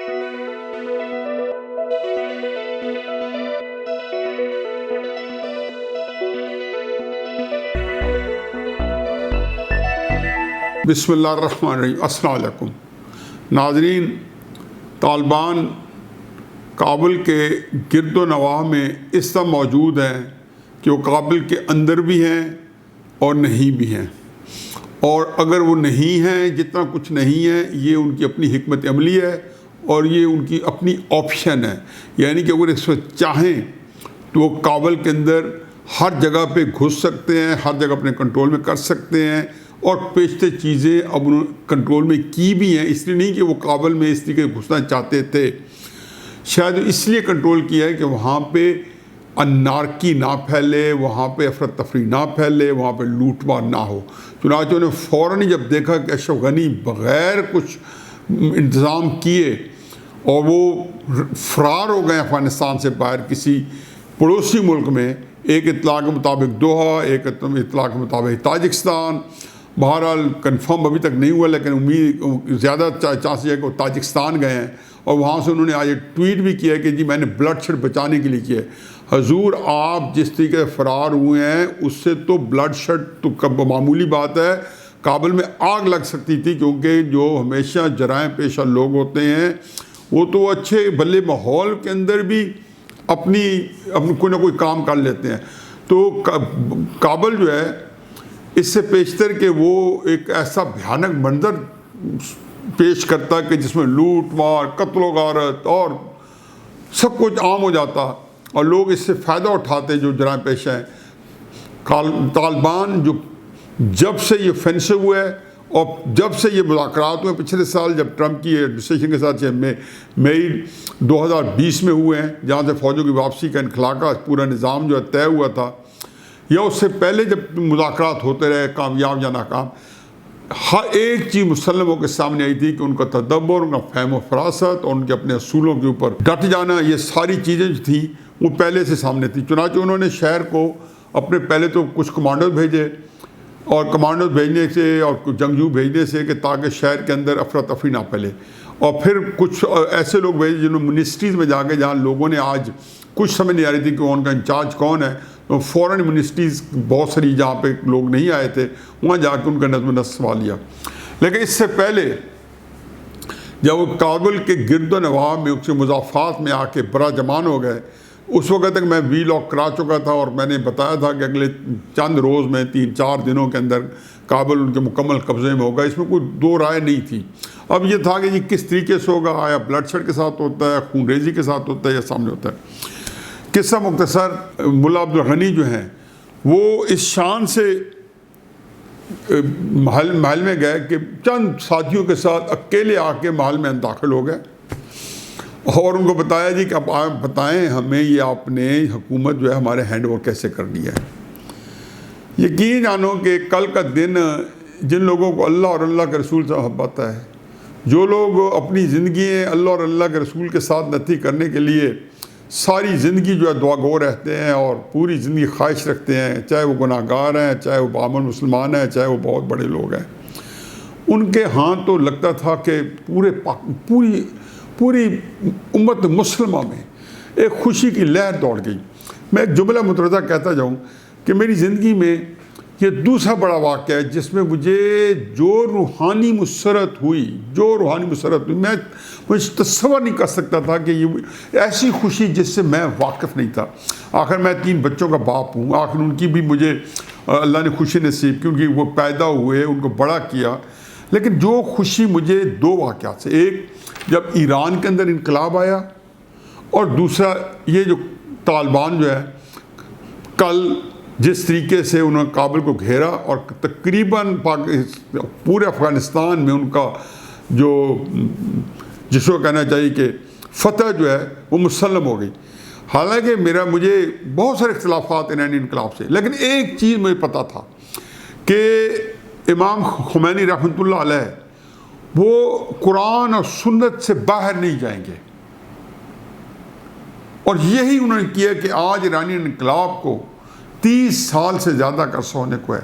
بسم اللہ الرحمن الرحیم۔ السلام علیکم ناظرین، طالبان کابل کے گرد و نواح میں اس طرح موجود ہیں کہ وہ کابل کے اندر بھی ہیں اور نہیں بھی ہیں، اور اگر وہ نہیں ہیں، جتنا کچھ نہیں ہے، یہ ان کی اپنی حکمت عملی ہے اور یہ ان کی اپنی آپشن ہے، یعنی کہ اگر اس وقت چاہیں تو وہ کابل کے اندر ہر جگہ پہ گھس سکتے ہیں، ہر جگہ اپنے کنٹرول میں کر سکتے ہیں، اور پیشتے چیزیں اب انہوں کنٹرول میں کی بھی ہیں۔ اس لیے نہیں کہ وہ کابل میں اس طریقے گھسنا چاہتے تھے، شاید اس لیے کنٹرول کیا ہے کہ وہاں پہ انارکی نہ پھیلے، وہاں پہ افراتفری نہ پھیلے، وہاں پہ لوٹ مار نہ ہو۔ چنانچہ انہوں نے فوراً جب دیکھا کہ اشرف غنی بغیر کچھ انتظام کیے اور وہ فرار ہو گئے افغانستان سے باہر کسی پڑوسی ملک میں، ایک اطلاع کے مطابق دوحہ، ایک اطلاع کے مطابق تاجکستان، بہرحال کنفرم ابھی تک نہیں ہوا، لیکن امید زیادہ چانس ہے کہ وہ تاجکستان گئے ہیں، اور وہاں سے انہوں نے آج ٹویٹ بھی کیا کہ جی میں نے بلڈ شیڈ بچانے کے لیے کیا ہے۔ حضور آپ جس طریقے سے فرار ہوئے ہیں اس سے تو بلڈ شیڈ تو معمولی بات ہے، کابل میں آگ لگ سکتی تھی، کیونکہ جو ہمیشہ جرائم پیشہ لوگ ہوتے ہیں وہ تو اچھے بھلے ماحول کے اندر بھی اپنی کوئی نہ کوئی کام کر لیتے ہیں۔ تو کابل جو ہے اس سے پیشتر کہ وہ ایک ایسا بھیانک منظر پیش کرتا کہ جس میں لوٹ مار، قتل و غارت اور سب کچھ عام ہو جاتا، اور لوگ اس سے فائدہ اٹھاتے جو جرائم پیشہ ہیں۔ طالبان جو جب سے یہ فینسو ہوئے اور جب سے یہ مذاکرات ہوئے پچھلے سال جب ٹرمپ کی ایڈمنسٹریشن کے ساتھ مئی 2020 میں ہوئے ہیں، جہاں سے فوجوں کی واپسی کا انخلا کا پورا نظام جو ہے طے ہوا تھا، یا اس سے پہلے جب مذاکرات ہوتے رہے کامیاب یا ناکام، ہر ایک چیز مسلموں کے سامنے آئی تھی کہ ان کا تدبر، ان کا فہم و فراست اور ان کے اپنے اصولوں کے اوپر ڈٹ جانا، یہ ساری چیزیں جو تھیں وہ پہلے سے سامنے تھیں۔ چنانچہ انہوں نے شہر کو اپنے پہلے تو کچھ کمانڈوز بھیجے، اور کمانڈوز بھیجنے سے اور کچھ جنگجو بھیجنے سے کہ تاکہ شہر کے اندر افراتفری نہ پھیلے، اور پھر کچھ ایسے لوگ بھیجے جنہوں نے منسٹریز میں جا کے، جہاں لوگوں نے آج کچھ سمجھ نہیں آ رہی تھی کہ ان کا انچارج کون ہے، تو فوراً منسٹریز بہت ساری جہاں پہ لوگ نہیں آئے تھے وہاں جا کے ان کا نظم و نسق سنبھال لیا۔ لیکن اس سے پہلے جب وہ کابل کے گرد و نواح میں اس کے مضافات میں آ کے برا جمان ہو گئے، اس وقت تک میں وی لاک کرا چکا تھا، اور میں نے بتایا تھا کہ اگلے چند روز میں 3-4 دنوں کے اندر کابل ان کے مکمل قبضے میں ہوگا۔ اس میں کوئی دو رائے نہیں تھی۔ اب یہ تھا کہ یہ کس طریقے سے ہوگا، آیا بلڈ شیڈ کے ساتھ ہوتا ہے، خون ریزی کے ساتھ ہوتا ہے، یا سامنے ہوتا ہے۔ قصہ مختصر، ملا عبدالغنی جو ہیں وہ اس شان سے محل میں گئے کہ چند ساتھیوں کے ساتھ اکیلے آ کے محل میں داخل ہو گئے، اور ان کو بتایا جی کہ اب آپ بتائیں ہمیں یہ آپ نے حکومت جو ہے ہمارے ہینڈ اوور کیسے کرنی ہے۔ یقین جانو کہ کل کا دن جن لوگوں کو اللہ اور اللہ کے رسول سے محبت ہے، جو لوگ اپنی زندگی اللہ اور اللہ کے رسول کے ساتھ نتھی کرنے کے لیے ساری زندگی جو ہے دعا گو رہتے ہیں اور پوری زندگی خواہش رکھتے ہیں، چاہے وہ گناہ گار ہیں، چاہے وہ بامن مسلمان ہیں، چاہے وہ بہت بڑے لوگ ہیں، ان کے ہاں تو لگتا تھا کہ پوری امت مسلمہ میں ایک خوشی کی لہر دوڑ گئی۔ میں ایک جملہ مترجہ کہتا جاؤں کہ میری زندگی میں یہ دوسرا بڑا واقعہ ہے جس میں مجھے جو روحانی مسرت ہوئی، میں مجھے تصور نہیں کر سکتا تھا کہ یہ ایسی خوشی جس سے میں واقف نہیں تھا۔ آخر میں 3 بچوں کا باپ ہوں، آخر ان کی بھی مجھے اللہ نے خوشی نصیب کیونکہ وہ پیدا ہوئے، ان کو بڑا کیا، لیکن جو خوشی مجھے 2 واقعات سے، ایک جب ایران کے اندر انقلاب آیا، اور دوسرا یہ جو طالبان جو ہے کل جس طریقے سے انہوں نے کابل کو گھیرا اور تقریباً پورے افغانستان میں ان کا جس کو کہنا چاہیے کہ فتح جو ہے وہ مسلم ہو گئی۔ حالانکہ مجھے بہت سارے اختلافات ایرانی انقلاب سے، لیکن ایک چیز مجھے پتا تھا کہ امام خمینی رحمۃ اللہ علیہ وہ قرآن اور سنت سے باہر نہیں جائیں گے، اور یہی انہوں نے کیا کہ آج ایرانی انقلاب کو 30 سال سے زیادہ کا عرصہ ہونے کو ہے۔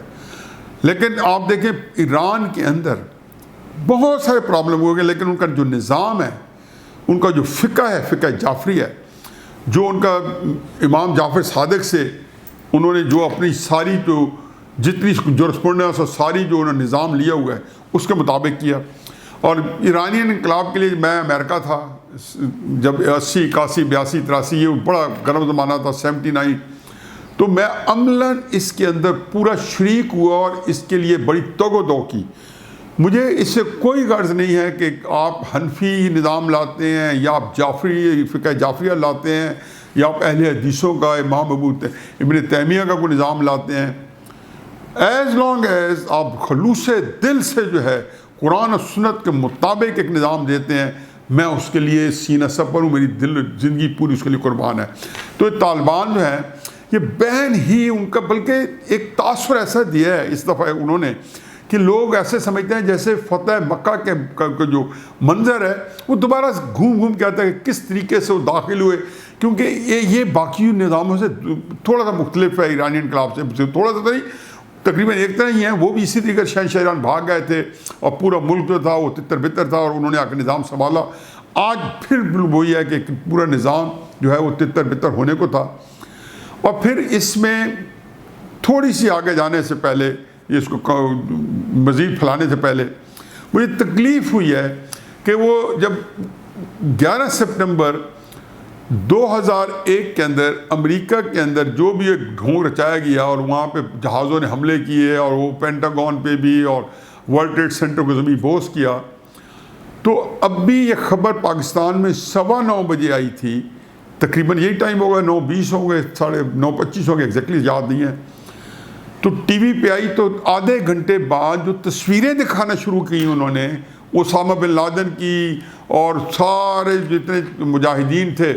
لیکن آپ دیکھیں ایران کے اندر بہت سارے پرابلم ہو گئے، لیکن ان کا جو نظام ہے ان کا جو فقہ ہے، فقہ جعفری ہے، جو ان کا امام جعفر صادق سے انہوں نے جو اپنی ساری جو جتنی جورسپروڈنس اور ساری جو انہوں نے نظام لیا ہوا ہے اس کے مطابق کیا. اور ایرانین انقلاب کے لیے میں امریکہ تھا جب 80 81 82 83، یہ بڑا گرم زمانہ تھا 79، تو میں عملاً اس کے اندر پورا شریک ہوا اور اس کے لیے بڑی توگ و دو کی. مجھے اس سے کوئی غرض نہیں ہے کہ آپ حنفی نظام لاتے ہیں یا آپ جعفری فقہ جعفریہ لاتے ہیں یا آپ اہل حدیثوں کا امام ابن تیمیہ کا کوئی نظام لاتے ہیں. ایز لانگ ایز آپ خلوص دل سے جو ہے قرآن و سنت کے مطابق ایک نظام دیتے ہیں، میں اس کے لیے سینہ سپر ہوں، میری زندگی پوری اس کے لیے قربان ہے. تو یہ طالبان جو ہے یہ بہن ہی ان کا، بلکہ ایک تاثر ایسا دیا ہے اس دفعہ انہوں نے کہ لوگ ایسے سمجھتے ہیں جیسے فتح مکہ کے جو منظر ہے وہ دوبارہ گھوم گھوم کے آتا ہے کہ کس طریقے سے وہ داخل ہوئے، کیونکہ یہ باقی نظاموں سے تھوڑا سا مختلف ہے. ایرانی انقلاب سے تھوڑا سا نہیں، تقریباً ایک طرح ہی ہیں. وہ بھی اسی طریقے شہنشاہان بھاگ گئے تھے اور پورا ملک جو تھا وہ تتر بتر تھا اور انہوں نے آ کے نظام سنبھالا. آج پھر وہی ہے کہ پورا نظام جو ہے وہ تتر بتر ہونے کو تھا. اور پھر اس میں تھوڑی سی آگے جانے سے پہلے، اس کو مزید پھیلانے سے پہلے مجھے تکلیف ہوئی ہے کہ وہ جب 11 سپٹمبر 2001 کے اندر امریکہ کے اندر جو بھی ایک ڈھونگ رچایا گیا اور وہاں پہ جہازوں نے حملے کیے اور وہ پینٹاگون پہ بھی اور ورلڈ ٹریڈ سینٹر کو زمین بوس کیا، تو اب بھی یہ خبر پاکستان میں 9:15 بجے آئی تھی. تقریباً یہی ٹائم ہوگا، 9:20 ہوں گے، 9:25 ہوں گے، ایگزیکٹلی یاد نہیں ہے. تو ٹی وی پہ آئی تو آدھے گھنٹے بعد جو تصویریں دکھانا شروع کی انہوں نے اسامہ بن لادن کی اور سارے جتنے مجاہدین تھے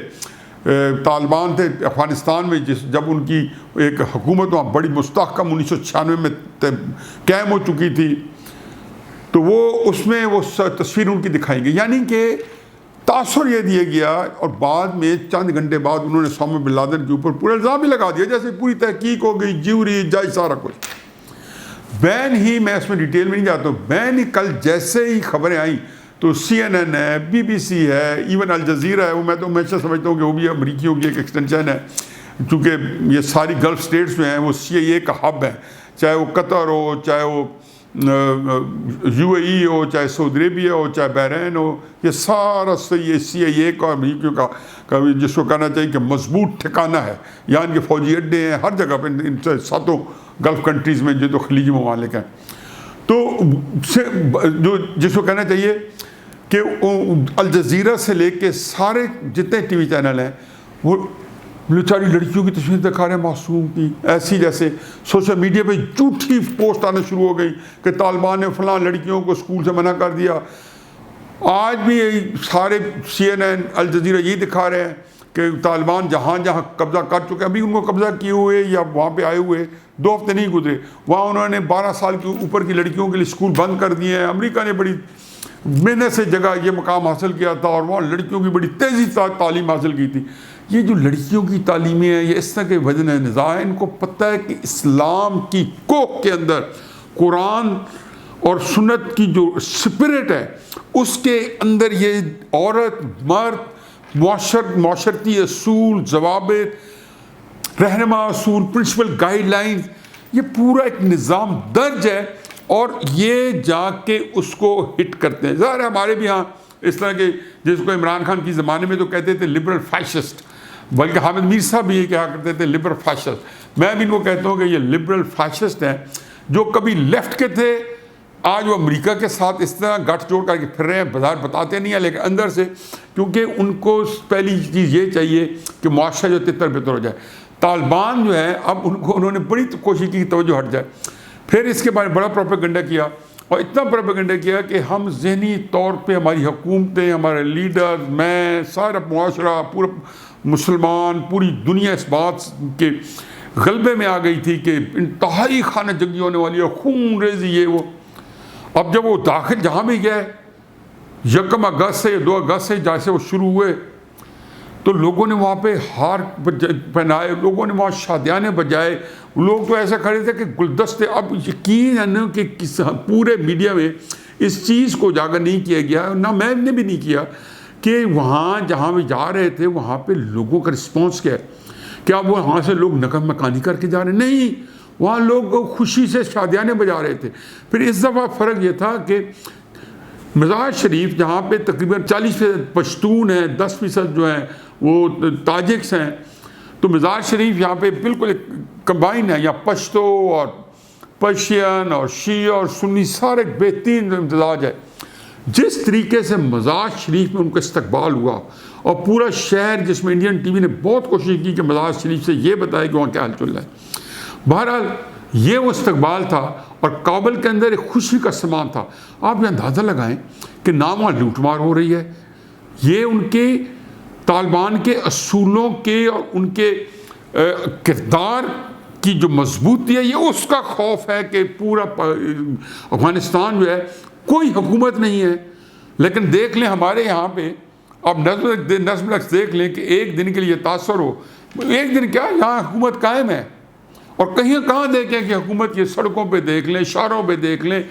طالبان تھے افغانستان میں، جب ان کی ایک حکومت وہاں بڑی مستحکم 1996 میں قائم ہو چکی تھی، تو وہ اس میں وہ تصویر ان کی دکھائیں گے. یعنی کہ تاثر یہ دیا گیا اور بعد میں چند گھنٹے بعد انہوں نے اسامہ بن لادن کے اوپر پورا الزام بھی لگا دیا، جیسے پوری تحقیق ہو گئی، جیوری جائی سارا کچھ. بین ہی میں اس میں ڈیٹیل میں نہیں جاتا ہوں، بین ہی کل جیسے ہی خبریں آئیں تو CNN ہے، BBC ہے، ایون الجزیرہ ہے، وہ میں تو ہمیشہ سمجھتا ہوں کہ وہ بھی امریکیوں کی ایک ایکسٹینشن ہے، چونکہ یہ ساری گلف سٹیٹس جو ہیں وہ CIA کا ہب ہے، چاہے وہ قطر ہو، چاہے وہ UAE ہو، چاہے سعودی عربیہ ہو، چاہے بحرین ہو، یہ سارا CIA کا امریکیوں کا جس کو کہنا چاہیے کہ مضبوط ٹھکانہ ہے. یہاں ان کے فوجی اڈے ہیں ہر جگہ پہ، ان 7 گلف کنٹریز میں جو تو خلیجی ممالک ہیں. تو جو جس کو کہنا چاہیے کہ الجزیرہ سے لے کے سارے جتنے ٹی وی چینل ہیں وہ بیچاری لڑکیوں کی تصویر دکھا رہے ہیں معصوم کی، ایسی جیسے سوشل میڈیا پہ جھوٹی پوسٹ آنا شروع ہو گئی کہ طالبان نے فلاں لڑکیوں کو اسکول سے منع کر دیا. آج بھی سارے CNN الجزیرہ یہی دکھا رہے ہیں کہ طالبان جہاں جہاں قبضہ کر چکے ہیں، ابھی ان کو قبضہ کیے ہوئے یا وہاں پہ آئے ہوئے 2 ہفتے نہیں گزرے، وہاں انہوں نے 12 سال کے اوپر کی لڑکیوں کے لیے اسکول بند کر دیے ہیں. امریکہ نے بڑی محنت سے جگہ یہ مقام حاصل کیا تھا اور وہاں لڑکیوں کی بڑی تیزی سے تعلیم حاصل کی تھی. یہ جو لڑکیوں کی تعلیمیں ہیں یہ اس طرح کے وزن نزاع ہیں، ان کو پتہ ہے کہ اسلام کی کوکھ کے اندر قرآن اور سنت کی جو سپرٹ ہے اس کے اندر یہ عورت مرد معاشرتی اصول، ضوابط، رہنما اصول، پرنسپل گائیڈ لائنز، یہ پورا ایک نظام درج ہے اور یہ جا کے اس کو ہٹ کرتے ہیں. ظاہر ہے ہمارے بھی ہاں اس طرح کے، جس کو عمران خان کی زمانے میں تو کہتے تھے لبرل فیشسٹ، بلکہ حامد میر صاحب بھی یہ کہا کرتے تھے لبرل فیشسٹ. میں بھی ان کو کہتا ہوں کہ یہ لبرل فیشسٹ ہیں جو کبھی لیفٹ کے تھے، آج وہ امریکہ کے ساتھ اس طرح گٹھ جوڑ کر کے پھر رہے ہیں، بظاہر بتاتے نہیں ہیں لیکن اندر سے، کیونکہ ان کو پہلی چیز یہ چاہیے کہ معاشرہ جو تتر بتر ہو جائے. طالبان جو ہے اب انہوں نے بڑی کوشش کی کہ توجہ ہٹ جائے. پھر اس کے بارے میں بڑا پروپیگنڈا کیا اور اتنا پروپیگنڈا کیا کہ ہم ذہنی طور پہ ہماری حکومتیں، ہمارے لیڈر، میں، سارا معاشرہ، پورا مسلمان، پوری دنیا اس بات کے غلبے میں آ گئی تھی کہ انتہائی خانہ جنگی ہونے والی ہے، خون ریزی یہ وہ. اب جب وہ داخل جہاں بھی گئے 1 اگست سے 2 اگست سے جیسے وہ شروع ہوئے تو لوگوں نے وہاں پہ ہار پہنائے، لوگوں نے وہاں شادیانے بجائے، لوگ تو ایسے کھڑے تھے کہ گلدستے. اب یقین ہے نا کہ پورے میڈیا میں اس چیز کو اجاگر نہیں کیا گیا، نہ میں نے بھی نہیں کیا، کہ وہاں جہاں بھی جا رہے تھے وہاں پہ لوگوں کا رسپانس کیا ہے؟ کیا وہ وہاں سے لوگ نقم مکانی کر کے جا رہے ہیں؟ نہیں، وہاں لوگ خوشی سے شادیانے بجا رہے تھے۔ پھر اس دفعہ فرق یہ تھا کہ مزار شریف جہاں پہ تقریباً 40% پشتون ہیں، 10% جو ہیں وہ تاجکس ہیں، تو مزار شریف یہاں پہ بالکل ایک کمبائن ہے، یہاں پشتو اور پرشین اور شیعہ اور سنی سارے ایک بہترین امتزاج ہے۔ جس طریقے سے مزار شریف میں ان کا استقبال ہوا، اور پورا شہر، جس میں انڈین ٹی وی نے بہت کوشش کی کہ مزار شریف سے یہ بتائے کہ وہاں کیا حال چل رہا ہے، بہرحال یہ وہ استقبال تھا، اور کابل کے اندر ایک خوشی کا سامان تھا۔ آپ یہ اندازہ لگائیں کہ نہ وہاں لوٹ مار ہو رہی ہے، یہ ان کے طالبان کے اصولوں کے اور ان کے کردار کی جو مضبوطی ہے، یہ اس کا خوف ہے کہ پورا افغانستان جو ہے کوئی حکومت نہیں ہے۔ لیکن دیکھ لیں ہمارے یہاں پہ، اب نظم لفظ دیکھ لیں کہ ایک دن کے لیے تاثر ہو، ایک دن کیا، یہاں حکومت قائم ہے، اور کہیں کہاں دیکھیں کہ حکومت یہ سڑکوں پہ دیکھ لیں، شہروں پہ دیکھ لیں،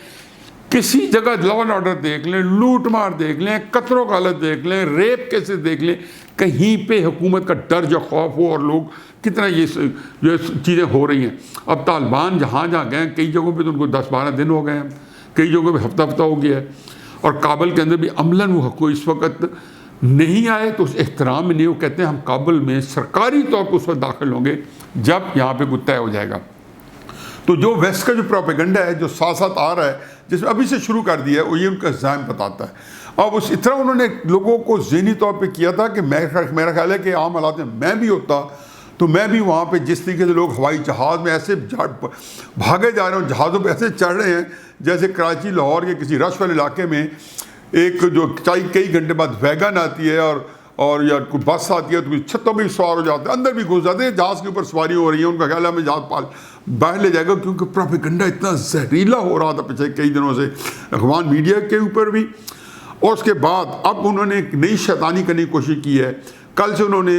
کسی جگہ لا اینڈ آرڈر دیکھ لیں، لوٹ مار دیکھ لیں، قتلوں کا حالت دیکھ لیں، ریپ کیسے دیکھ لیں، کہیں پہ حکومت کا ڈر یا خوف ہو، اور لوگ کتنا یہ چیزیں ہو رہی ہیں۔ اب طالبان جہاں گئے، کئی جگہوں پہ تو ان کو 10-12 دن ہو گئے ہیں، کئی جگہوں پہ ہفتہ ہو گیا ہے، اور کابل کے اندر بھی عملاً وہ حقوق اس وقت نہیں آئے، تو اس احترام میں نہیں، وہ کہتے ہیں ہم کابل میں سرکاری طور پر اس وقت داخل ہوں گے جب یہاں پہ طے ہو جائے گا۔ تو جو ویسٹ کا جو پروپیگنڈا ہے جو ساتھ ساتھ آ رہا ہے، جس میں ابھی سے شروع کر دیا ہے، وہ یہ ان کا ذہن بتاتا ہے۔ اب اس طرح انہوں نے لوگوں کو ذہنی طور پہ کیا تھا کہ میرا خیال ہے کہ عام حالات میں میں بھی ہوتا تو میں بھی وہاں پہ جس طریقے سے لوگ ہوائی جہاز میں ایسے بھاگے جا رہے ہیں، جہازوں پہ ایسے چڑھ رہے ہیں جیسے کراچی لاہور کے کسی رش والے علاقے میں ایک جو کئی گھنٹے بعد ویگن آتی ہے اور یا کوئی بس آتی ہے تو کوئی چھتوں میں بھی سوار ہو جاتے ہیں، اندر بھی گھس جاتے ہیں، جہاز کے اوپر سواری ہو رہی ہے، ان کا خیال ہے ہمیں جہاز باہر لے جائے گا، کیونکہ پروپیگنڈا اتنا زہریلا ہو رہا تھا پچھلے کئی دنوں سے اخبار میڈیا کے اوپر بھی۔ اور اس کے بعد اب انہوں نے ایک نئی شیطانی کرنے کی کوشش کی ہے۔ کل سے انہوں نے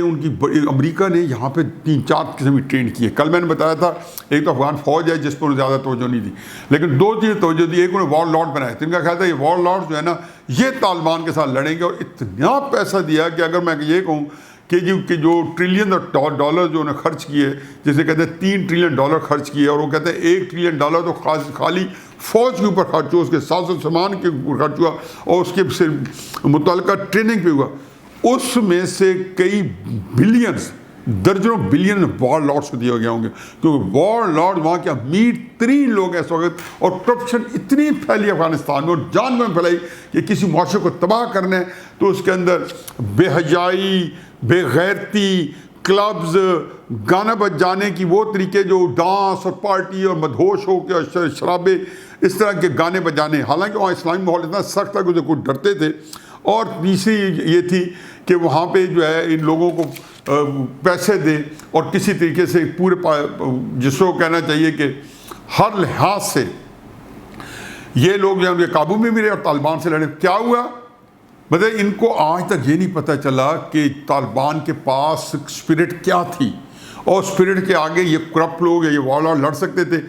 امریکہ نے یہاں پہ 3-4 قسم کی ٹرین کی ہے۔ کل میں نے بتایا تھا ایک تو افغان فوج ہے جس پر انہیں زیادہ توجہ نہیں دی، لیکن 2 چیزیں توجہ دی۔ ایک انہوں نے وار لارڈ بنایا، تو ان کا خیال تھا یہ وار لارڈ جو ہے نا یہ طالبان کے ساتھ لڑیں گے، اور اتنا پیسہ دیا کہ اگر میں یہ کہوں کہ جو ٹریلین ڈالر جو انہیں خرچ کیے، جسے کہتے ہیں $3 ٹریلین خرچ کیے، اور وہ کہتے ہیں $1 ٹریلین تو خالی فوج کے اوپر خرچ ہوا، اس کے ساز و سامان کے اوپر خرچ ہوا، اور اس کے متعلقہ ٹریننگ پہ ہوا، اس میں سے کئی بلینز، درجنوں بلین وار لارڈس کو دیے گئے ہوں گے، کیونکہ وار لارڈ وہاں کے امیر ترین لوگ ہیں اس وقت، اور کرپشن اتنی پھیلی افغانستان میں اور جان میں پھیلائی کہ کسی معاشرے کو تباہ کرنا ہے تو اس کے اندر بے حیائی، بے غیرتی، کلبز، گانا بجانے کی وہ طریقے جو ڈانس اور پارٹی اور مدہوش ہو کے اور شرابے اس طرح کے گانے بجانے، حالانکہ وہاں اسلامی ماحول اتنا سخت تھا کہ اسے کچھ ڈرتے تھے۔ اور تیسری یہ تھی کہ وہاں پہ جو ہے ان لوگوں کو پیسے دے اور کسی طریقے سے پورے جس کو کہنا چاہیے کہ ہر لحاظ سے یہ لوگ جو ہیں ان کے قابو میں بھی رہے اور طالبان سے لڑے۔ کیا ہوا؟ مطلب ان کو آج تک یہ نہیں پتہ چلا کہ طالبان کے پاس اسپرٹ کیا تھی، اور اسپرٹ کے آگے یہ کرپٹ لوگ یا یہ وار لارڈ لڑ سکتے تھے۔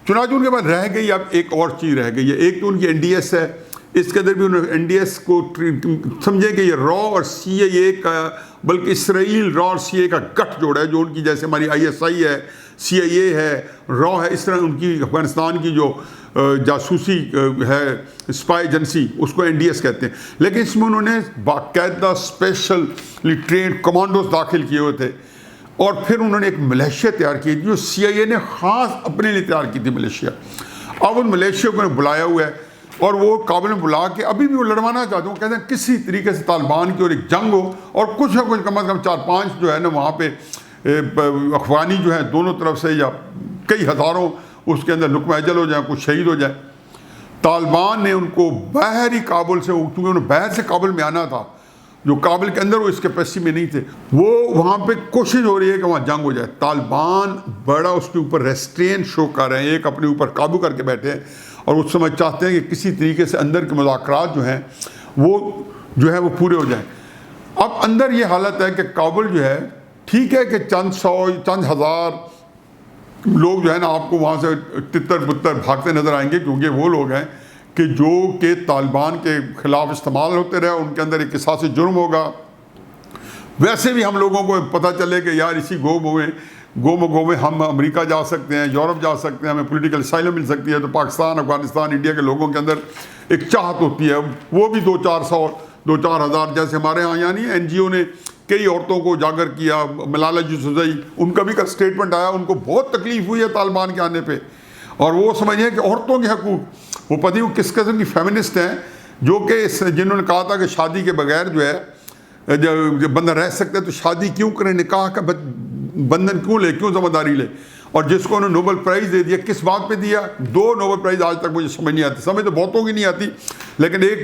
چنانچہ ان کے بعد رہ گئی اب ایک اور چیز رہ گئی ہے، ایک تو ان کی NDS ہے، اس کے اندر بھی انہوں نے NDS کو سمجھیں کہ یہ را اور CIA کا، بلکہ اسرائیل را اور CIA کا گٹھ جوڑا ہے، جو ان کی جیسے ہماری ISI ہے، CIA ہے، را ہے، اس طرح ان کی افغانستان کی جو جاسوسی ہے اسپائی ایجنسی، اس کو NDS کہتے ہیں۔ لیکن اس میں انہوں نے باقاعدہ اسپیشلی ٹرینڈ کمانڈوز داخل کیے ہوئے تھے، اور پھر انہوں نے ایک ملیشیا تیار کی تھی جو CIA نے خاص اپنے لیے تیار کی تھی ملیشیا۔ اب ان ملیشیا کو بلایا ہوا ہے، اور وہ کابل میں بلا کے ابھی بھی وہ لڑوانا چاہتے ہیں، وہ کہتے ہیں کسی طریقے سے طالبان کی اور ایک جنگ ہو، اور کچھ نہ کچھ کم از کم 4-5 جو ہے نا وہاں پہ افغانی جو ہیں دونوں طرف سے یا کئی ہزاروں اس کے اندر لقمہ اجل ہو جائیں، کچھ شہید ہو جائے۔ طالبان نے ان کو باہر ہی کابل سے، کیونکہ انہیں باہر سے کابل میں آنا تھا، جو کابل کے اندر وہ اس کیپیسٹی میں نہیں تھے، وہ وہاں پہ کوشش ہو رہی ہے کہ وہاں جنگ ہو جائے۔ طالبان بڑا اس کے اوپر ریسٹرین شو کر رہے ہیں، ایک اپنے اوپر قابو کر کے بیٹھے ہیں، اور اس سمجھ چاہتے ہیں کہ کسی طریقے سے اندر کے مذاکرات جو ہیں وہ پورے ہو جائیں۔ اب اندر یہ حالت ہے کہ کابل جو ہے ٹھیک ہے کہ چند ہزار لوگ جو ہے نا آپ کو وہاں سے تتر بتر بھاگتے نظر آئیں گے، کیونکہ وہ لوگ ہیں کہ جو کہ طالبان کے خلاف استعمال ہوتے رہے، ان کے اندر ایک احساس جرم ہوگا۔ ویسے بھی ہم لوگوں کو پتہ چلے کہ یار اسی گو میں ہم امریکا جا سکتے ہیں، یورپ جا سکتے ہیں، ہمیں پولیٹیکل اسائلم مل سکتی ہے، تو پاکستان، افغانستان، انڈیا کے لوگوں کے اندر ایک چاہت ہوتی ہے، وہ بھی 2-4 ہزار، جیسے ہمارے ہاں یعنی این جی او نے کئی عورتوں کو اجاگر کیا، ملالہ یوسفزئی، ان کا بھی اسٹیٹمنٹ آیا، ان کو بہت تکلیف ہوئی ہے طالبان کے آنے پہ، اور وہ سمجھیں کہ عورتوں کے حقوق، وہ پتہ نہیں کس قسم کی فیمنسٹ ہیں، جو کہ جنہوں نے کہا تھا کہ شادی کے بغیر جو ہے جب بندہ رہ سکتا ہے تو شادی کیوں کرے، نکاح کا بندھن کیوں لے، کیوں ذمہ داری لے، اور جس کو انہوں نے نوبل پرائز دے دیا، کس بات پہ دیا؟ 2 نوبل پرائز آج تک مجھے سمجھ نہیں آتی، سمجھ تو بہتوں کی نہیں آتی، لیکن ایک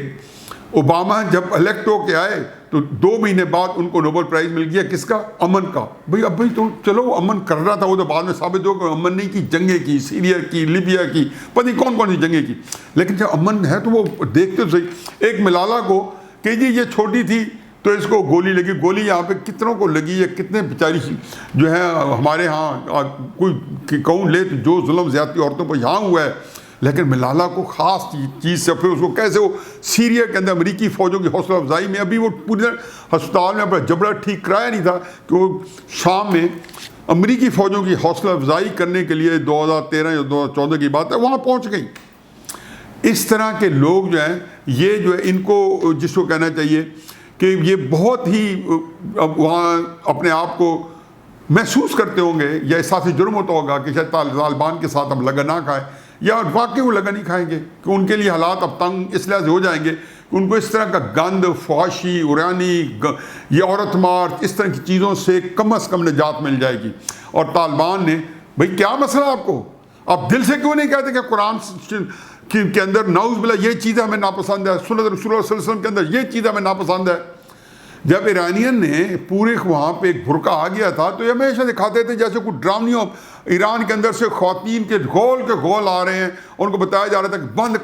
اوباما جب الیکٹ ہو کے آئے تو 2 مہینے بعد ان کو نوبل پرائز مل گیا، کس کا؟ امن کا۔ بھئی تو چلو امن کر رہا تھا، وہ تو بعد میں ثابت ہو کہ امن نہیں کی، جنگیں کی، سیریا کی، لیبیا کی، پتہ نہیں کون سی جنگیں کی، لیکن جب امن ہے تو وہ دیکھتے تو صحیح۔ ایک ملالہ کو کہ جی یہ چھوٹی تھی تو اس کو گولی لگی، گولی یہاں پہ کتنوں کو لگی ہے، کتنے بیچاری جو ہے ہمارے ہاں کوئی کون لے تو جو ظلم زیادتی عورتوں پر یہاں ہوا ہے، لیکن ملالہ کو خاص چیز سے، پھر اس کو کیسے وہ سیریا کے اندر امریکی فوجوں کی حوصلہ افزائی میں، ابھی وہ پوری ہسپتال میں اپنا جبڑا ٹھیک کرایا نہیں تھا کہ وہ شام میں امریکی فوجوں کی حوصلہ افزائی کرنے کے لیے 2013 یا 2014 کی بات ہے، وہاں پہنچ گئی۔ اس طرح کے لوگ جو ہیں، یہ جو ہے ان کو جس کو کہنا چاہیے کہ یہ بہت ہی وہاں اپنے آپ کو محسوس کرتے ہوں گے، یا احساس جرم ہوتا ہوگا کہ شاید طالبان کے ساتھ ہم لگن نہ کھائیں، یا واقعی وہ لگن نہیں کھائیں گے، کہ ان کے لیے حالات اب تنگ اس لحاظ سے ہو جائیں گے کہ ان کو اس طرح کا گند، فحاشی، عریانی، یہ عورت مار، اس طرح کی چیزوں سے کم از کم نجات مل جائے گی۔ اور طالبان نے، بھئی کیا مسئلہ آپ کو؟ آپ دل سے کیوں نہیں کہتے کہ قرآن کے اندر نعوذ باللہ یہ چیزیں ہمیں ناپسند ہے، سنت رسول اللہ صلی اللہ علیہ وسلم کے اندر یہ چیزیں ہمیں ناپسند ہے؟ جب ایرانین نے پورے وہاں پہ ایک بھرکا آ گیا تھا تو یہ ہمیشہ دکھاتے تھے جیسے کوئی ڈراؤنیوں ایران کے اندر سے خواتین کے گول آ رہے ہیں، ان کو بتایا جا رہا تھا کہ بند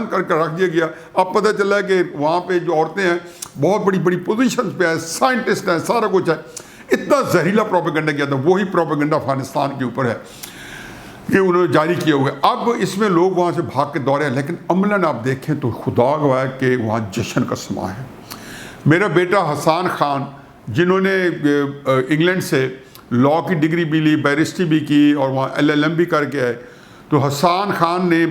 کر کے رکھ دیا گیا۔ اب پتہ چلا ہے کہ وہاں پہ جو عورتیں ہیں بہت بڑی پوزیشنز پہ ہیں، سائنٹسٹ ہیں، سارا کچھ ہے۔ اتنا زہریلا پروپیگنڈا کیا تھا، وہی پروپیگنڈا افغانستان کے اوپر ہے کہ انہوں نے جاری کیا ہوا ہے۔ اب اس میں لوگ وہاں سے بھاگ کے دورے ہیں، لیکن عملاً آپ دیکھیں تو خدا گواہ ہے کہ وہاں جشن کا سما ہے۔ میرا بیٹا حسان خان، جنہوں نے انگلینڈ سے لاء کی ڈگری بھی لی، بیرسٹری بھی کی، اور وہاں LLM بھی کر کے آئے، تو حسان خان نے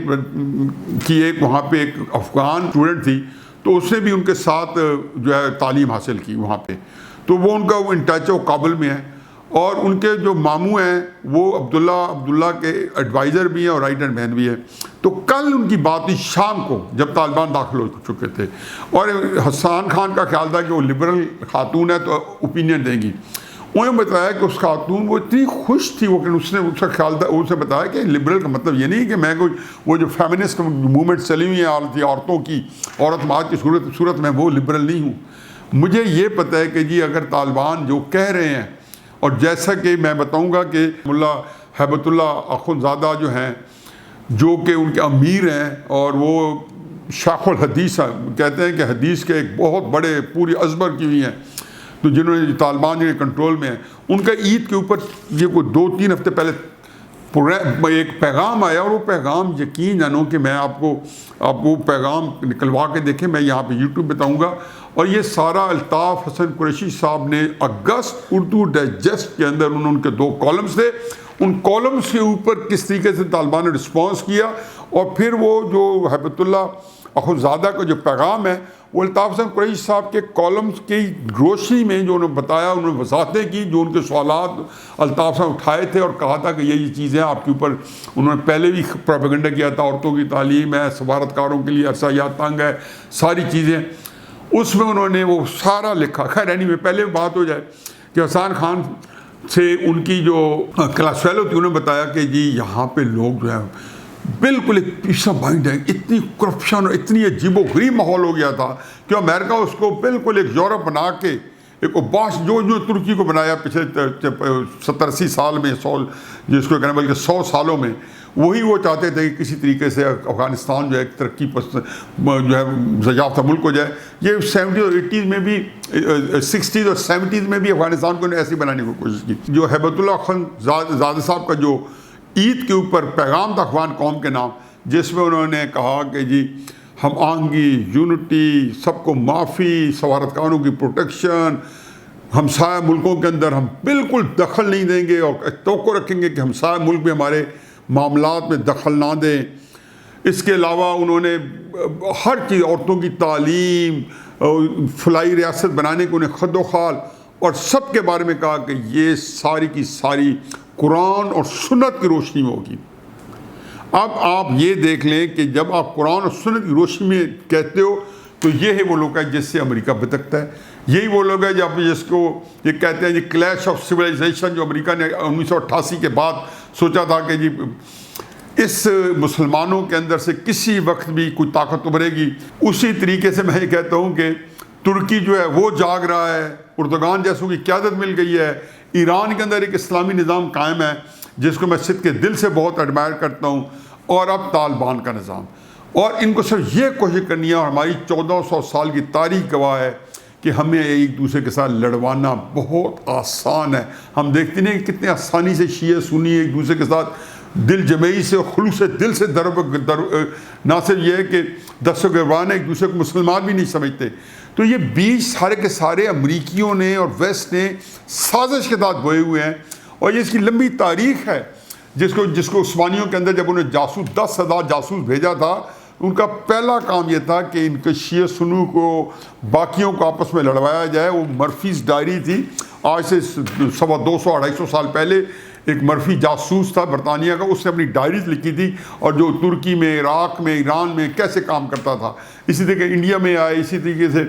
کی ایک وہاں پہ ایک افغان اسٹوڈنٹ تھی، تو اس نے بھی ان کے ساتھ جو ہے تعلیم حاصل کی وہاں پہ، تو وہ ان کا وہ ان ٹچ ہے، وہ کابل میں ہے، اور ان کے جو ماموں ہیں وہ عبداللہ کے ایڈوائزر بھی ہیں اور رائٹ ہینڈ مین بھی ہیں۔ تو کل ان کی بات ہوئی شام کو جب طالبان داخل ہو چکے تھے، اور حسان خان کا خیال تھا کہ وہ لبرل خاتون ہے تو اوپینین دیں گی۔ انہوں نے بتایا کہ اس خاتون وہ اتنی خوش تھی، وہ کہ اس کا خیال تھا، اس نے بتایا کہ لبرل کا مطلب یہ نہیں کہ میں کوئی وہ جو فیمنسٹ موومنٹ چلی ہوئی ہیں عورتوں کی، عورت ماد کی صورت میں وہ لبرل نہیں ہوں۔ مجھے یہ پتہ ہے کہ جی اگر طالبان جو کہہ رہے ہیں، اور جیسا کہ میں بتاؤں گا کہ ملا ہیبت اللہ اخندزادہ جو ہیں، جو کہ ان کے امیر ہیں اور وہ شیخ الحدیث کہتے ہیں کہ حدیث کے ایک بہت بڑے پوری ازبر کی ہوئی ہیں، تو جنہوں نے طالبان کے کنٹرول میں ہیں، ان کا عید کے اوپر یہ کوئی 2-3 ہفتے پہلے ایک پیغام آیا، اور وہ پیغام یقین جانو کہ میں آپ کو پیغام نکلوا کے دیکھیں، میں یہاں پہ یوٹیوب بتاؤں گا، اور یہ سارا الطاف حسن قریشی صاحب نے اگست اردو ڈائجسٹ کے اندر ان کے 2 کالمز تھے، ان کالمز کے اوپر کس طریقے سے طالبان نے رسپانس کیا، اور پھر وہ جو ہیبت اللہ اخندزادہ کا جو پیغام ہے وہ الطاف حسن قریشی صاحب کے کالمز کی روشنی میں جو انہوں نے بتایا، انہوں نے وضاحتیں کی، جو ان کے سوالات الطاف صاحب اٹھائے تھے، اور کہا تھا کہ یہ چیزیں آپ کے اوپر، انہوں نے پہلے بھی پروپیگنڈا کیا تھا، عورتوں کی تعلیم ہے، سفارتکاروں کے لیے عرصہ تنگ ہے، ساری چیزیں، اس میں انہوں نے وہ سارا لکھا۔ خیر اینی پہلے بات ہو جائے کہ حسان خان سے ان کی جو کلاس فیلو تھی، انہوں نے بتایا کہ جی یہاں پہ لوگ جو ہے بالکل ایک پیس آف مائنڈ ہے، اتنی کرپشن اور اتنی عجیب و غریب ماحول ہو گیا تھا کہ امریکہ اس کو بالکل ایک یورپ بنا کے ایک باش جو ترکی کو بنایا پچھلے 70-80 سال میں، جس کو کہنا بلکہ 100 سالوں میں، وہی وہ چاہتے تھے کہ کسی طریقے سے افغانستان جو ہے ایک ترقی جو ہے یافتہ ملک ہو جائے۔ یہ 70 اور 80 میں بھی، 60 اور 70 میں بھی افغانستان کو ایسی بنانے کی کوشش کی۔ جو ہیبت اللہ اخندزادہ صاحب کا جو عید کے اوپر پیغام تھا اخوان قوم کے نام، جس میں انہوں نے کہا کہ جی ہم آہنگی، یونٹی، سب کو معافی، سفارتکاروں کی پروٹیکشن، ہمسایہ ملکوں کے اندر ہم بالکل دخل نہیں دیں گے اور توقع رکھیں گے کہ ہمسایہ ملک بھی ہمارے معاملات میں دخل نہ دیں۔ اس کے علاوہ انہوں نے ہر چیز، عورتوں کی تعلیم، فلاحی ریاست بنانے کو انہیں خد و خال، اور سب کے بارے میں کہا کہ یہ ساری کی ساری قرآن اور سنت کی روشنی میں ہوگی۔ اب آپ یہ دیکھ لیں کہ جب آپ قرآن اور سنت کی روشنی میں کہتے ہو تو یہ ہے وہ لوگ ہیں جس سے امریکہ بھٹکتا ہے، یہی وہ لوگ ہیں جب جس کو یہ کہتے ہیں جی کلیش آف سویلائزیشن، جو امریکہ نے 1988 کے بعد سوچا تھا کہ جی اس مسلمانوں کے اندر سے کسی وقت بھی کوئی طاقت ابھرے گی، اسی طریقے سے میں یہ کہتا ہوں کہ ترکی جو ہے وہ جاگ رہا ہے، اردگان جیسوں کی قیادت مل گئی ہے، ایران کے اندر ایک اسلامی نظام قائم ہے جس کو میں صدق کے دل سے بہت ایڈمائر کرتا ہوں، اور اب طالبان کا نظام، اور ان کو صرف یہ کوشش کرنی ہے، اور ہماری 1400 سال کی تاریخ گواہ ہے کہ ہمیں ایک دوسرے کے ساتھ لڑوانا بہت آسان ہے۔ ہم دیکھتے ہیں کہ کتنے آسانی سے شیعہ سنی ایک دوسرے کے ساتھ دل جمعی سے اور خلوص دل سے نہ صرف یہ ہے کہ دست و گریبان ایک دوسرے کو مسلمان بھی نہیں سمجھتے۔ تو یہ بیج سارے کے سارے امریکیوں نے اور ویسٹ نے سازش کے ساتھ بوئے ہوئے ہیں، اور یہ اس کی لمبی تاریخ ہے جس کو عثمانیوں کے اندر جب انہیں جاسوس 10,000 جاسوس بھیجا تھا، ان کا پہلا کام یہ تھا کہ ان کے شیعہ سنو کو باقیوں کو آپس میں لڑوایا جائے۔ وہ مرفیز ڈائری تھی، آج سے 200-250 سال پہلے ایک مرفی جاسوس تھا برطانیہ کا، اس نے اپنی ڈائریز لکھی تھی، اور جو ترکی میں، عراق میں، ایران میں کیسے کام کرتا تھا، اسی طریقے انڈیا میں آئے، اسی طریقے سے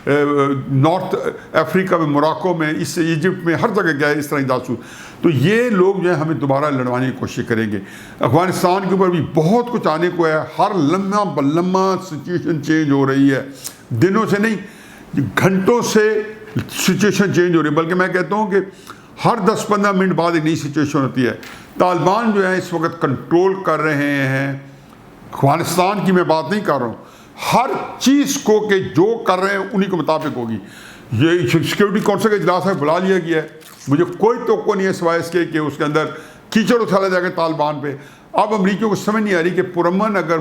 نارتھ افریقہ میں، موراکو میں، اس سے ایجپٹ میں، ہر جگہ گیا ہے اس طرح جاسوس۔ تو یہ لوگ جو ہیں ہمیں دوبارہ لڑوانے کی کوشش کریں گے۔ افغانستان کے اوپر بھی بہت کچھ آنے کو ہے، ہر لمحہ بلمحہ سچویشن چینج ہو رہی ہے، دنوں سے نہیں گھنٹوں سے سچویشن چینج ہو رہی ہے، بلکہ میں کہتا ہوں کہ ہر 10-15 منٹ بعد ایک نئی سچویشن ہوتی ہے۔ طالبان جو ہے اس وقت کنٹرول کر رہے ہیں، افغانستان کی میں بات نہیں کر رہا ہوں، ہر چیز کو کہ جو کر رہے ہیں انہی کے مطابق ہوگی۔ یہ سیکیورٹی کونسل کا اجلاس ہے، بلا لیا گیا ہے، مجھے کوئی توقع نہیں ہے سوائے اس کے کہ اس کے اندر کیچڑ اچھالا جائے گا طالبان پہ۔ اب امریکیوں کو سمجھ نہیں آ رہی کہ پرامن اگر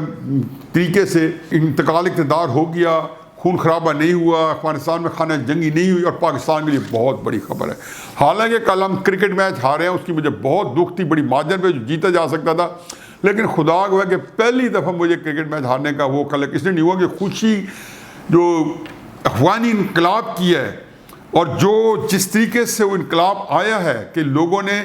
طریقے سے انتقال اقتدار ہو گیا، خون خرابہ نہیں ہوا، افغانستان میں خانہ جنگی نہیں ہوئی، اور پاکستان کے لیے بہت بڑی خبر ہے۔ حالانکہ کل ہم کرکٹ میچ ہارے ہیں، اس کی مجھے بہت دکھ تھی، بڑی مارجن پہ جیتا جا سکتا تھا، لیکن خدا کو ہے کہ پہلی دفعہ مجھے کرکٹ میچ ہارنے کا وہ کل اس لیے نہیں ہوا کہ خوشی جو افغانی انقلاب کی ہے، اور جو جس طریقے سے وہ انقلاب آیا ہے کہ لوگوں نے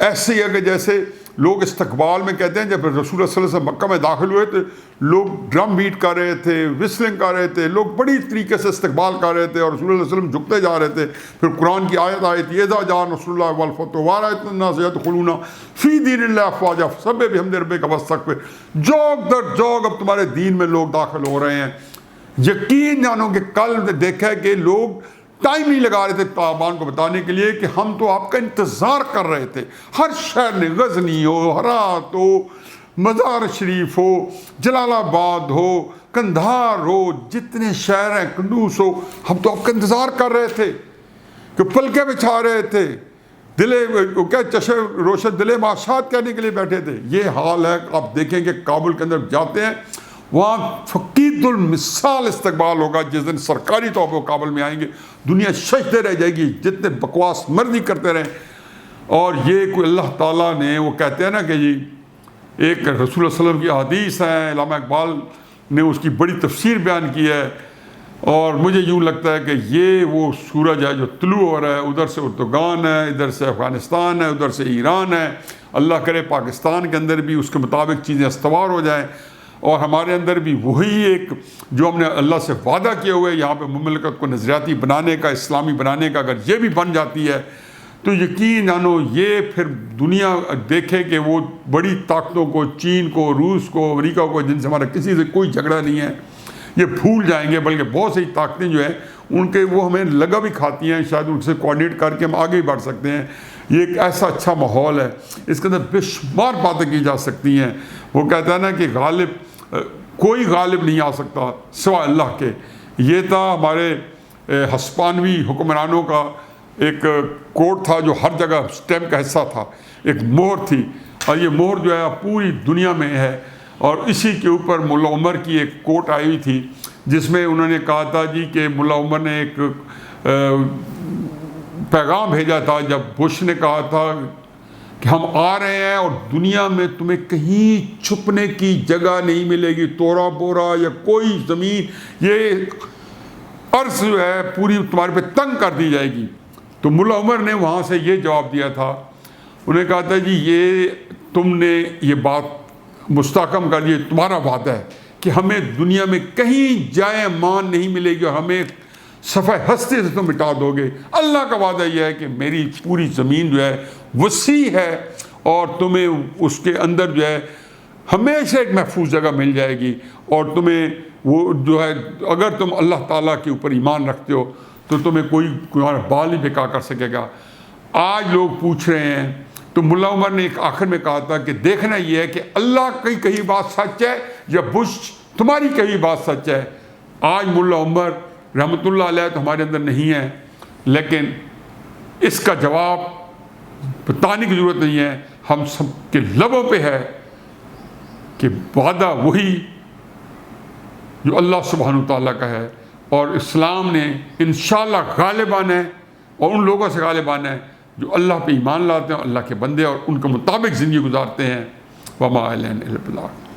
ایسے ہی کہ جیسے لوگ استقبال میں کہتے ہیں، جب رسول اللہ صلی اللہ علیہ وسلم مکہ میں داخل ہوئے تو لوگ ڈرم بیٹ کر رہے تھے، وسلنگ کر رہے تھے، لوگ بڑی طریقے سے استقبال کر رہے تھے، اور رسول اللہ صلی اللہ علیہ وسلم جھکتے جا رہے تھے۔ پھر قرآن کی آیت آئی تھی، اذا جاء نصر اللہ والفتح ورأیت الناس یدخلون فی دین اللہ افواجا فسبح بحمد ربک واستغفر، جوگ در جوگ اب تمہارے دین میں لوگ داخل ہو رہے ہیں۔ یقین جانو کہ کل دیکھا ہے کہ لوگ ٹائم نہیں لگا رہے تھے طالبان کو بتانے کے لیے کہ ہم تو آپ کا انتظار کر رہے تھے۔ ہر شہر نے، غزنی ہو، ہرات ہو، مزار شریف ہو، جلال آباد ہو، کندھار ہو، جتنے شہر ہیں، کنڈوز ہو، ہم تو آپ کا انتظار کر رہے تھے کہ پلکیں بچھا رہے تھے، کیا چشم روشن دلے معاشات کہنے کے لیے بیٹھے تھے۔ یہ حال ہے، آپ دیکھیں کہ کابل کے اندر جاتے ہیں، وہاں فقید المثال استقبال ہوگا جس دن سرکاری طور پر کابل میں آئیں گے، دنیا سجدے رہ جائے گی، جتنے بکواس مرضی کرتے رہیں۔ اور یہ کوئی اللہ تعالیٰ نے، وہ کہتے ہیں نا کہ جی ایک رسول اللہ صلی اللہ علیہ وسلم کی حدیث ہے، علامہ اقبال نے اس کی بڑی تفسیر بیان کی ہے، اور مجھے یوں لگتا ہے کہ یہ وہ سورج ہے جو طلوع ہو رہا ہے، ادھر سے اردگان ہے، ادھر سے افغانستان ہے، ادھر سے ایران ہے۔ اللہ کرے پاکستان کے اندر بھی اس کے مطابق چیزیں استوار ہو جائیں، اور ہمارے اندر بھی وہی ایک جو ہم نے اللہ سے وعدہ کیا ہوا ہے یہاں پہ مملکت کو نظریاتی بنانے کا، اسلامی بنانے کا، اگر یہ بھی بن جاتی ہے تو یقین جانو یہ پھر دنیا دیکھے کہ وہ بڑی طاقتوں کو، چین کو، روس کو، امریکہ کو، جن سے ہمارا کسی سے کوئی جھگڑا نہیں ہے، یہ بھول جائیں گے، بلکہ بہت سی طاقتیں جو ہیں ان کے وہ ہمیں لگا بھی کھاتی ہیں، شاید ان سے کوآرڈینیٹ کر کے ہم آگے بڑھ سکتے ہیں۔ یہ ایک ایسا اچھا ماحول ہے، اس کے اندر بے شمار باتیں کی جا سکتی ہیں۔ وہ کہتا ہے نا کہ کوئی غالب نہیں آ سکتا سوائے اللہ کے۔ یہ تھا ہمارے ہسپانوی حکمرانوں کا ایک کوڈ تھا جو ہر جگہ سٹیمپ کا حصہ تھا، ایک مہر تھی، اور یہ مہر جو ہے پوری دنیا میں ہے۔ اور اسی کے اوپر ملا عمر کی ایک کوٹ آئی ہوئی تھی جس میں انہوں نے کہا تھا جی کہ ملا عمر نے ایک پیغام بھیجا تھا جب بش نے کہا تھا کہ ہم آ رہے ہیں اور دنیا میں تمہیں کہیں چھپنے کی جگہ نہیں ملے گی، تورا بورا یا کوئی زمین، یہ عرض جو ہے پوری تمہارے پہ تنگ کر دی جائے گی۔ تو ملا عمر نے وہاں سے یہ جواب دیا تھا، انہیں کہا تھا جی یہ تم نے یہ بات مستحکم کر دی، تمہارا وعدہ ہے کہ ہمیں دنیا میں کہیں جائے مان نہیں ملے گی اور ہمیں صفحہ ہستی سے تم مٹا دو گے۔ اللہ کا وعدہ یہ ہے کہ میری پوری زمین جو ہے وسیع ہے اور تمہیں اس کے اندر جو ہے ہمیشہ ایک محفوظ جگہ مل جائے گی، اور تمہیں وہ جو ہے اگر تم اللہ تعالیٰ کے اوپر ایمان رکھتے ہو تو تمہیں کوئی تمہارا بال نہیں بکا کر سکے گا۔ آج لوگ پوچھ رہے ہیں، تو ملا عمر نے ایک آخر میں کہا تھا کہ دیکھنا یہ ہے کہ اللہ کی کہی بات سچ ہے یا بش تمہاری کہی بات سچ ہے۔ آج ملا عمر رحمۃ اللہ علیہ تو ہمارے اندر نہیں ہے، لیکن اس کا جواب بتانے کی ضرورت نہیں ہے، ہم سب کے لبوں پہ ہے کہ وعدہ وہی جو اللہ سبحانہ تعالیٰ کا ہے، اور اسلام نے انشاءاللہ غالب آنا ہے، اور ان لوگوں سے غالب آنا ہے جو اللہ پہ ایمان لاتے ہیں، اللہ کے بندے اور ان کے مطابق زندگی گزارتے ہیں۔ وما علینا الا البلاغ۔